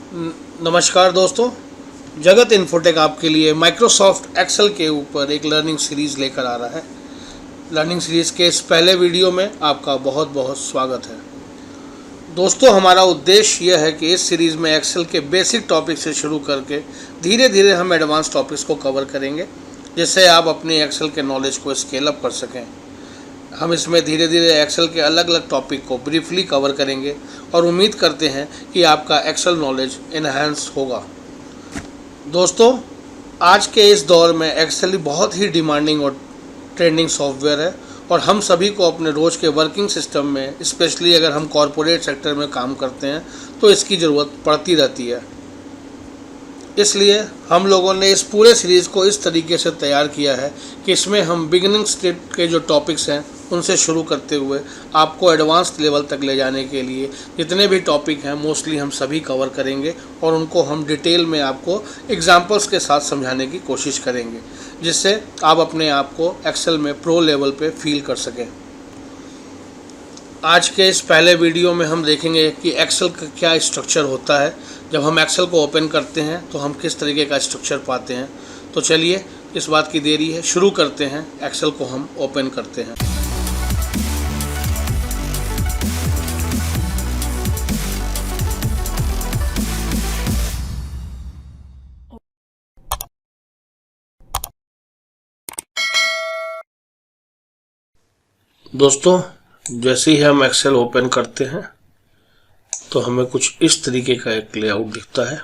नमस्कार दोस्तों, जगत इन्फोटेक आपके लिए माइक्रोसॉफ्ट एक्सेल के ऊपर एक लर्निंग सीरीज़ लेकर आ रहा है। लर्निंग सीरीज़ के इस पहले वीडियो में आपका बहुत बहुत स्वागत है। दोस्तों, हमारा उद्देश्य यह है कि इस सीरीज़ में एक्सेल के बेसिक टॉपिक से शुरू करके धीरे धीरे हम एडवांस टॉपिक्स को कवर करेंगे, जिससे आप अपनी एक्सेल के नॉलेज को स्केल अप कर सकें। हम इसमें धीरे धीरे एक्सेल के अलग अलग टॉपिक को ब्रीफली कवर करेंगे और उम्मीद करते हैं कि आपका एक्सेल नॉलेज इन्हांस होगा। दोस्तों, आज के इस दौर में एक्सेल बहुत ही डिमांडिंग और ट्रेंडिंग सॉफ्टवेयर है और हम सभी को अपने रोज़ के वर्किंग सिस्टम में, स्पेशली अगर हम कॉरपोरेट सेक्टर में काम करते हैं तो इसकी ज़रूरत पड़ती रहती है। इसलिए हम लोगों ने इस पूरे सीरीज़ को इस तरीके से तैयार किया है कि इसमें हम बिगिनिंग स्टेज के जो टॉपिक्स हैं उनसे शुरू करते हुए आपको एडवांस लेवल तक ले जाने के लिए जितने भी टॉपिक हैं मोस्टली हम सभी कवर करेंगे और उनको हम डिटेल में आपको एग्जांपल्स के साथ समझाने की कोशिश करेंगे, जिससे आप अपने आप को एक्सेल में प्रो लेवल पे फील कर सकें। आज के इस पहले वीडियो में हम देखेंगे कि एक्सेल का क्या स्ट्रक्चर होता है। जब हम एक्सेल को ओपन करते हैं तो हम किस तरीके का स्ट्रक्चर पाते हैं। तो चलिए, इस बात की देरी है, शुरू करते हैं। एक्सेल को हम ओपन करते हैं। दोस्तों, जैसे ही हम एक्सेल ओपन करते हैं तो हमें कुछ इस तरीके का एक लेआउट दिखता है।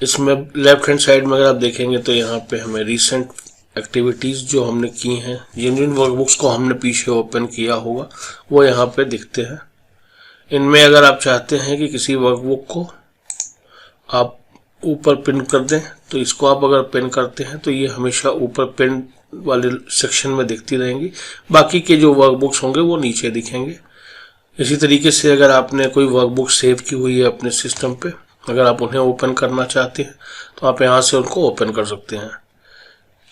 इसमें लेफ्ट हैंड साइड में अगर आप देखेंगे तो यहाँ पे हमें रिसेंट एक्टिविटीज़ जो हमने की हैं, जिन जिन वर्कबुक्स को हमने पीछे ओपन किया होगा वो यहाँ पे दिखते हैं। इनमें अगर आप चाहते हैं कि किसी वर्कबुक को आप ऊपर पिन कर दें तो इसको आप अगर पिन करते हैं तो ये हमेशा ऊपर पिन वाले सेक्शन में दिखती रहेंगी, बाकी के जो वर्कबुक्स होंगे वो नीचे दिखेंगे। इसी तरीके से अगर आपने कोई वर्कबुक सेव की हुई है अपने सिस्टम पे, अगर आप उन्हें ओपन करना चाहते हैं तो आप यहाँ से उनको ओपन कर सकते हैं।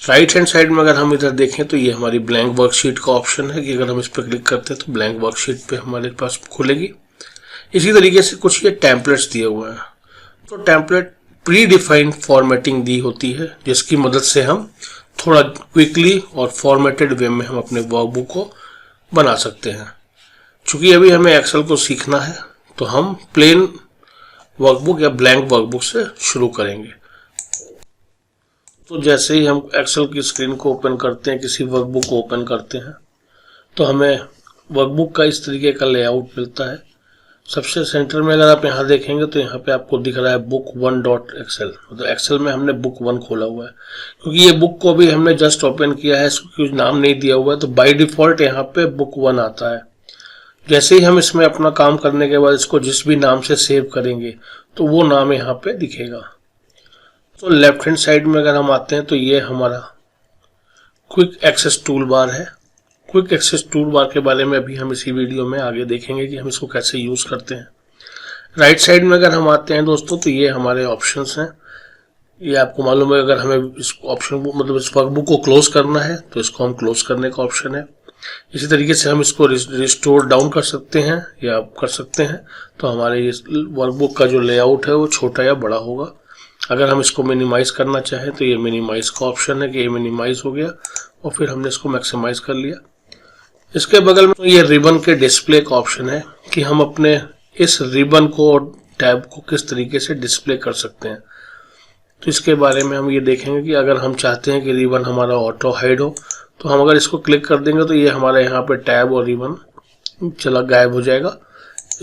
राइट हैंड साइड में अगर हम इधर देखें तो ये हमारी ब्लैंक वर्कशीट का ऑप्शन है कि अगर हम इस पर क्लिक करते हैं तो ब्लैंक वर्कशीट पे हमारे पास खुलेगी। इसी तरीके से कुछ ये टेम्पलेट्स दिए हुए हैं। तो टेम्पलेट प्री डिफाइंड फॉर्मेटिंग दी होती है, जिसकी मदद से हम थोड़ा क्विकली और फॉर्मेटेड वे में हम अपने वर्कबुक को बना सकते हैं। चूंकि अभी हमें एक्सेल को सीखना है तो हम प्लेन वर्कबुक या ब्लैंक वर्कबुक से शुरू करेंगे। तो जैसे ही हम एक्सेल की स्क्रीन को ओपन करते हैं, किसी वर्कबुक को ओपन करते हैं तो हमें वर्कबुक का इस तरीके का लेआउट मिलता है। सबसे सेंटर में अगर आप यहाँ देखेंगे तो यहाँ पे आपको दिख रहा है बुक 1.एक्सेल, मतलब एक्सेल में हमने बुक 1 खोला हुआ है। क्योंकि ये बुक को भी हमने जस्ट ओपन किया है, इसको कुछ नाम नहीं दिया हुआ है, तो बाय डिफॉल्ट यहाँ पे बुक 1 आता है। जैसे ही हम इसमें अपना काम करने के बाद इसको जिस भी नाम से सेव करेंगे तो वो नाम यहाँ पे दिखेगा। तो लेफ्ट हैंड साइड में अगर हम आते हैं तो ये हमारा क्विक एक्सेस टूल बार है। क्विक एक्सेस टूल बार के बारे में अभी हम इसी वीडियो में आगे देखेंगे कि हम इसको कैसे यूज करते हैं। राइट साइड में अगर हम आते हैं दोस्तों तो ये हमारे ऑप्शंस हैं। ये आपको मालूम है, अगर हमें इस ऑप्शन को, मतलब इस वर्कबुक को क्लोज करना है तो इसको हम क्लोज करने का ऑप्शन है। इसी तरीके से हम इसको रिस्टोर डाउन कर सकते हैं या कर सकते हैं, तो हमारे इस वर्कबुक का जो लेआउट है वो छोटा या बड़ा होगा। अगर हम इसको मिनिमाइज करना चाहें तो ये मिनिमाइज का ऑप्शन है कि ये मिनिमाइज हो गया और फिर हमने इसको मैक्सिमाइज कर लिया। इसके बगल में ये रिबन के डिस्प्ले का ऑप्शन है कि हम अपने इस रिबन को और टैब को किस तरीके से डिस्प्ले कर सकते हैं। तो इसके बारे में हम ये देखेंगे कि अगर हम चाहते हैं कि रिबन हमारा ऑटो हाइड हो तो हम अगर इसको क्लिक कर देंगे तो ये हमारे यहाँ पे टैब और रिबन चला गायब हो जाएगा।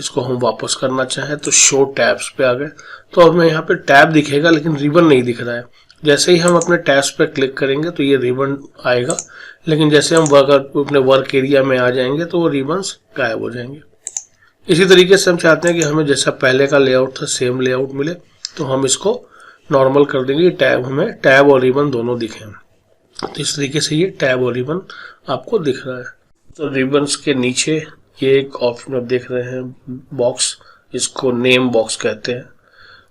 इसको हम वापस करना चाहें तो शो टैब्स पे आ गए तो हमें यहाँ पे टैब दिखेगा लेकिन रिबन नहीं दिख रहा है। जैसे ही हम अपने टैब्स पे क्लिक करेंगे तो ये रिबन आएगा, लेकिन जैसे हम अपने वर्क एरिया में आ जाएंगे तो वो रिबन्स गायब हो जाएंगे। इसी तरीके से हम चाहते हैं कि हमें जैसा पहले का लेआउट था सेम लेआउट मिले, तो हम इसको नॉर्मल कर देंगे। टैब हमें टैब और रिबन दोनों दिखें, तो इस तरीके से ये टैब और रिबन आपको दिख रहा है। तो रिबन्स के नीचे ये एक ऑप्शन आप देख रहे हैं बॉक्स, इसको नेम बॉक्स कहते हैं।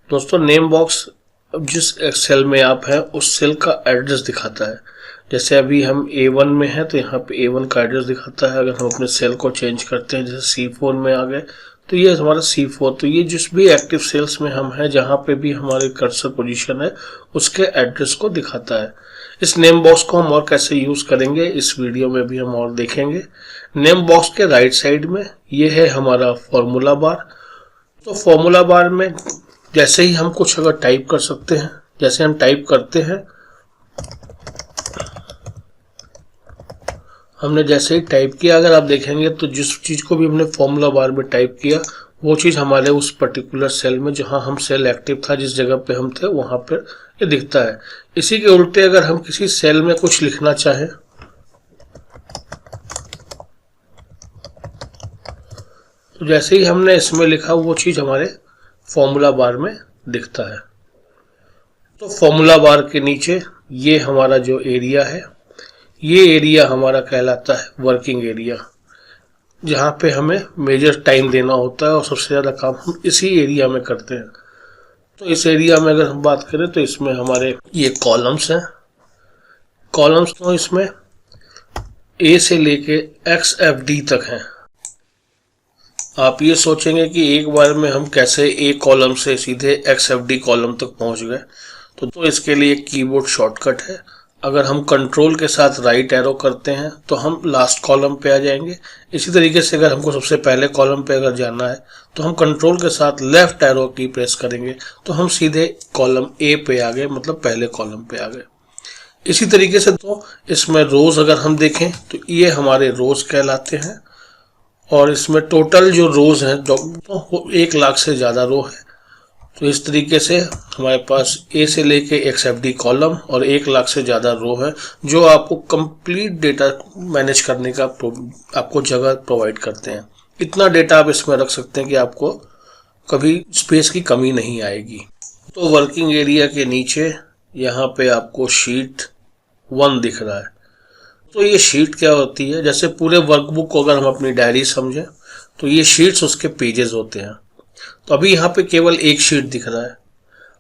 दोस्तों, नेम बॉक्स जिस सेल में आप हैं उस सेल का एड्रेस दिखाता है। जैसे अभी हम A1 में हैं तो यहाँ पे A1 का एड्रेस दिखाता है। अगर हम अपने सेल को चेंज करते हैं, जैसे C4 में आ गए तो ये हमारा C4। तो ये जिस भी एक्टिव सेल्स में हम हैं, जहाँ पे भी हमारे कर्सर पोजीशन है, उसके एड्रेस को दिखाता है। इस नेम बॉक्स को हम और कैसे यूज करेंगे इस वीडियो में भी हम और देखेंगे। नेम बॉक्स के राइट साइड में ये है हमारा फॉर्मूला बार। तो फॉर्मूला बार में जैसे ही हम कुछ अगर टाइप कर सकते हैं, जैसे हम टाइप करते हैं, हमने जैसे ही टाइप किया, अगर आप देखेंगे तो जिस चीज को भी हमने फॉर्मूला बार में टाइप किया, वो चीज हमारे उस पर्टिकुलर सेल में, जहां हम सेल एक्टिव था, जिस जगह पे हम थे, वहां पर ये दिखता है। इसी के उल्टे अगर हम किसी सेल में कुछ लिखना चाहें, तो जैसे ही हमने इसमें लिखा, वो चीज हमारे फॉर्मूला बार में दिखता है। तो फॉर्मूला बार के नीचे ये हमारा जो एरिया है, ये एरिया हमारा कहलाता है वर्किंग एरिया, जहाँ पे हमें मेजर टाइम देना होता है और सबसे ज़्यादा काम हम इसी एरिया में करते हैं। तो इस एरिया में अगर हम बात करें तो इसमें हमारे ये कॉलम्स हैं। कॉलम्स तो इसमें A से लेके XFD तक हैं। आप ये सोचेंगे कि एक बार में हम कैसे A कॉलम से सीधे XFD कॉलम तक पहुंच गए। तो इसके लिए एक कीबोर्ड शॉर्टकट है। अगर हम कंट्रोल के साथ राइट एरो करते हैं तो हम लास्ट कॉलम पे आ जाएंगे। इसी तरीके से अगर हमको सबसे पहले कॉलम पे अगर जाना है तो हम कंट्रोल के साथ लेफ्ट एरो की प्रेस करेंगे तो हम सीधे कॉलम A पे आ गए, मतलब पहले कॉलम पे आ गए। इसी तरीके से तो इसमें रोज अगर हम देखें तो ये हमारे रोज कहलाते हैं, और इसमें टोटल जो रोज हैं तो 1 लाख से ज़्यादा रो है। तो इस तरीके से हमारे पास A से लेके XFD कॉलम और 1 लाख से ज़्यादा रो है, जो आपको कंप्लीट डेटा मैनेज करने का आपको जगह प्रोवाइड करते हैं। इतना डेटा आप इसमें रख सकते हैं कि आपको कभी स्पेस की कमी नहीं आएगी। तो वर्किंग एरिया के नीचे यहाँ पे आपको शीट 1 दिख रहा है। तो ये शीट क्या होती है, जैसे पूरे वर्कबुक को अगर हम अपनी डायरी समझें तो ये शीट्स उसके पेजेस होते हैं। तो अभी यहाँ पे केवल एक शीट दिख रहा है,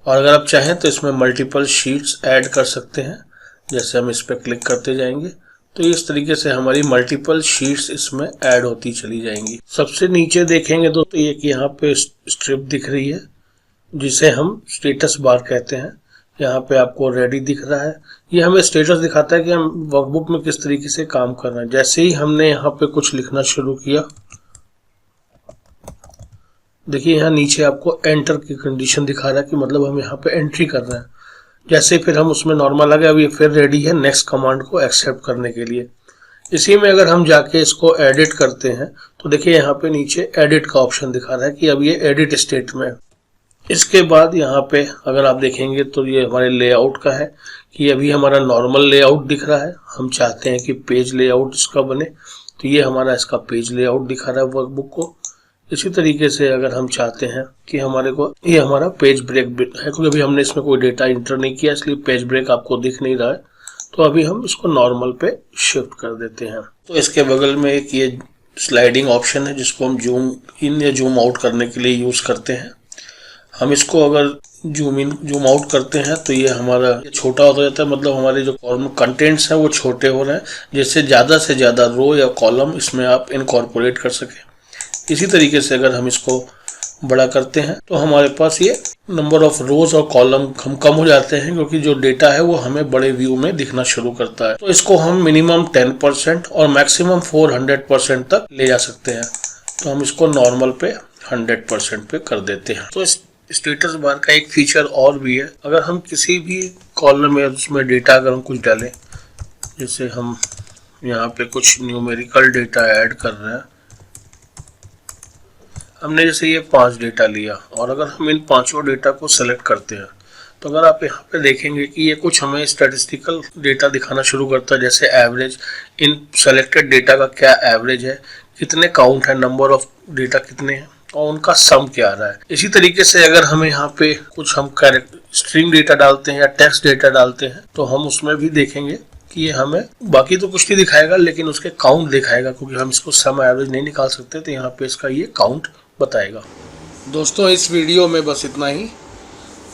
और अगर आप चाहें तो इसमें मल्टीपल शीट्स ऐड कर सकते हैं। जैसे हम इस पर क्लिक करते जाएंगे तो इस तरीके से हमारी मल्टीपल शीट्स इसमें ऐड होती चली जाएंगी। सबसे नीचे देखेंगे तो एक यहाँ पे स्ट्रिप दिख रही है, जिसे हम स्टेटस बार कहते हैं। यहाँ पे आपको रेडी दिख रहा है, ये हमें स्टेटस दिखाता है कि हम वर्कबुक में किस तरीके से काम कर रहे हैं। जैसे ही हमने यहाँ पे कुछ लिखना शुरू किया, देखिए यहाँ नीचे आपको एंटर की कंडीशन दिखा रहा है कि मतलब हम यहाँ पे एंट्री कर रहे हैं। जैसे फिर हम उसमें नॉर्मल आ गए, अब ये फिर रेडी है नेक्स्ट कमांड को एक्सेप्ट करने के लिए। इसी में अगर हम जाके इसको एडिट करते हैं तो देखिए यहाँ पे नीचे एडिट का ऑप्शन दिखा रहा है कि अब ये एडिट स्टेट में है। इसके बाद यहाँ पे अगर आप देखेंगे तो ये हमारे लेआउट का है कि अभी हमारा नॉर्मल लेआउट दिख रहा है। हम चाहते हैं कि पेज लेआउट इसका बने, तो ये हमारा इसका पेज लेआउट दिखा रहा है वर्कबुक को। इसी तरीके से अगर हम चाहते हैं कि हमारे को ये हमारा पेज ब्रेक है, क्योंकि अभी हमने इसमें कोई डेटा इंटर नहीं किया इसलिए पेज ब्रेक आपको दिख नहीं रहा है, तो अभी हम इसको नॉर्मल पे शिफ्ट कर देते हैं। तो इसके बगल में एक ये स्लाइडिंग ऑप्शन है जिसको हम जूम इन या जूम आउट करने के लिए यूज करते हैं। हम इसको अगर जूम इन जूम आउट करते हैं तो ये हमारा छोटा होता जाता है, मतलब हमारे जो कॉलम कंटेंट्स हैं वो छोटे हो रहे हैं, जिससे ज़्यादा से ज़्यादा रो या कॉलम इसमें आप इनकॉर्पोरेट कर सकें। इसी तरीके से अगर हम इसको बड़ा करते हैं तो हमारे पास ये नंबर ऑफ रोज और कॉलम हम कम हो जाते हैं, क्योंकि जो डेटा है वो हमें बड़े व्यू में दिखना शुरू करता है। तो इसको हम मिनिमम 10% और मैक्सिमम 400% तक ले जा सकते हैं। तो हम इसको नॉर्मल पे 100% पे कर देते हैं। तो इस स्टेटस बार का एक फीचर और भी है, अगर हम किसी भी कॉलम में उसमें डेटा अगर हम कुछ डालें, जैसे हम यहाँ पे कुछ न्यूमेरिकल डेटा ऐड कर रहे हैं, हमने जैसे ये 5 डेटा लिया और अगर हम इन 5 डेटा को सेलेक्ट करते हैं तो अगर आप यहाँ पे देखेंगे कि ये कुछ हमें स्टैटिस्टिकल डेटा दिखाना शुरू करता है, जैसे एवरेज इन सेलेक्टेड डेटा का क्या एवरेज है, कितने काउंट है, नंबर ऑफ डेटा कितने हैं और उनका सम क्या आ रहा है। इसी तरीके से अगर हमें यहाँ पे कुछ हम स्ट्रिंग डेटा डालते हैं या टेक्स्ट डेटा डालते हैं तो हम उसमें भी देखेंगे कि ये हमें बाकी तो कुछ नहीं दिखाएगा लेकिन उसके काउंट दिखाएगा, क्योंकि हम इसको सम एवरेज नहीं निकाल सकते तो यहाँ पे इसका ये काउंट बताएगा। दोस्तों इस वीडियो में बस इतना ही।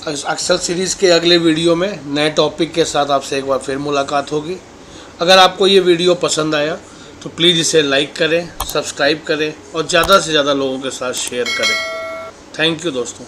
एक्सेल सीरीज़ के अगले वीडियो में नए टॉपिक के साथ आपसे एक बार फिर मुलाकात होगी। अगर आपको ये वीडियो पसंद आया तो प्लीज़ इसे लाइक करें, सब्सक्राइब करें और ज़्यादा से ज़्यादा लोगों के साथ शेयर करें। थैंक यू दोस्तों।